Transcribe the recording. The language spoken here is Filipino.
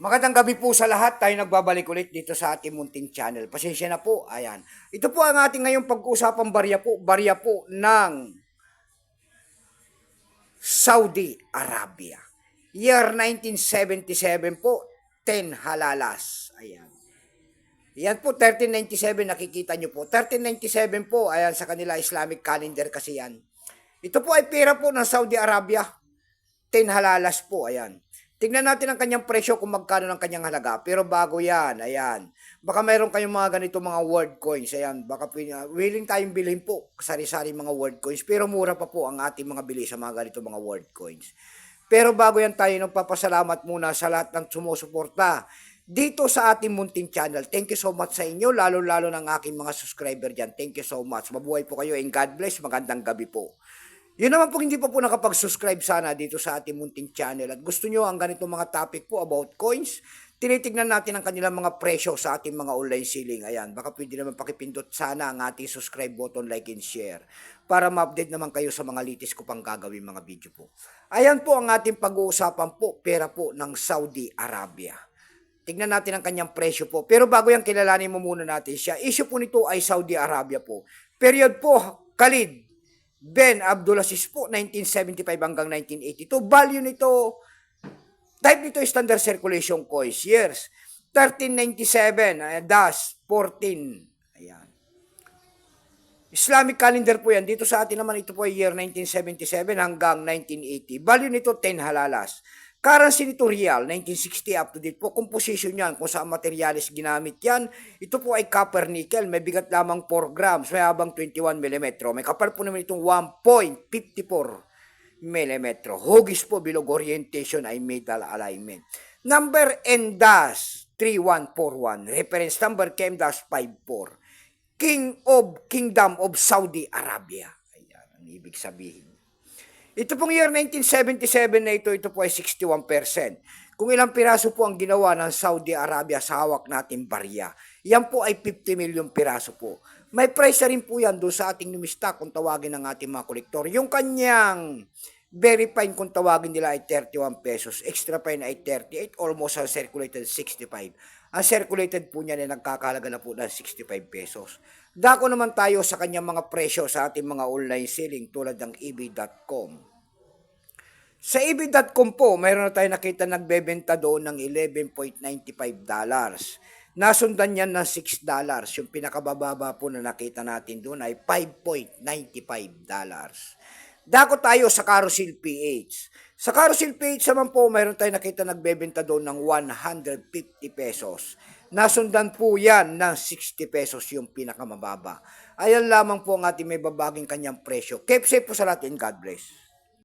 Magandang gabi po sa lahat. Tayo nagbabalik ulit dito sa ating munting channel. Pasensya na po. Ayan. Ito po ang ating ngayong pag-uusapang barya po. Barya po ng Saudi Arabia. Year 1977 po. 10 halalas. Ayan. Yan po, 1397 nakikita nyo po. 1397 po, ayan, sa kanila Islamic calendar kasi yan. Ito po ay pera po ng Saudi Arabia. 10 halalas po, ayan. Tingnan natin ang kanyang presyo kung magkano ng kanyang halaga. Pero bago yan, ayan. Baka mayroon kayong mga ganito mga world coins. Ayan, baka willing tayong bilhin po sari-sari mga world coins. Pero mura pa po ang ating mga bili sa mga ganito mga world coins. Pero bago yan tayo nagpapasalamat muna sa lahat ng sumusuporta dito sa ating munting channel. Thank you so much sa inyo, lalo-lalo ng aking mga subscriber dyan. Thank you so much. Mabuhay po kayo and God bless. Magandang gabi po. Yun naman po, hindi pa po nakapag-subscribe sana dito sa ating munting channel at gusto nyo ang ganitong mga topic po about coins, tinitignan natin ang kanilang mga presyo sa ating mga online selling. Ayan, baka pwede naman pakipindot sana ang ating subscribe button, like and share para ma-update naman kayo sa mga latest ko pang gagawin mga video po. Ayan po ang ating pag-uusapan po, pera po ng Saudi Arabia. Tignan natin ang kanyang presyo po. Pero bago yan, kilalanin mo muna natin siya. Issue po nito ay Saudi Arabia po. Period po, Khalid Ben Abdulaziz po, 1975 hanggang 1982. Value nito, type nito standard circulation coins. Years, 1397, das, 14. Ayan. Islamic calendar po yan. Dito sa atin naman ito po ay year 1977 hanggang 1980. Value nito, 10 halalas. Currency nito real, 1960 up to date po. Composition yan, kung saan materialis ginamit yan. Ito po ay copper nickel, may bigat lamang 4 grams, may habang 21 mm. May kapal po naman itong 1.54 mm. Hugis po, bilog orientation ay metal alignment. Number NDAS 3141. Reference number KM-54. Kingdom of Saudi Arabia. Ayan, ang ibig sabihin. Ito pong year 1977 na ito po ay 61%. Kung ilang piraso po ang ginawa ng Saudi Arabia sa hawak natin barya, yan po ay 50 million piraso po. May price rin po yan doon sa ating numista kung tawagin ng ating mga kolektor. Yung kanyang very fine kung tawagin nila ay 31 pesos. Extra fine ay 38, almost circulated 65. Ang circulated po niya ay nagkakahalaga na po ng 65 pesos. Dako naman tayo sa kanyang mga presyo sa ating mga online selling tulad ng ebay.com. Sa ebay.com po, mayroon na tayo nakita nagbebenta doon ng $11.95. Nasundan yan ng $6. Yung pinakabababa po na nakita natin doon ay $5.95. Dako tayo sa Carousel PH. Sa Carousel PH naman po, mayroon tayo nakita nagbebenta doon ng 150 pesos. Nasundan po yan ng 60 pesos yung pinakamababa. Ayan lamang po ang ating may babaging kanyang presyo. Keep safe po sa lahat and God bless.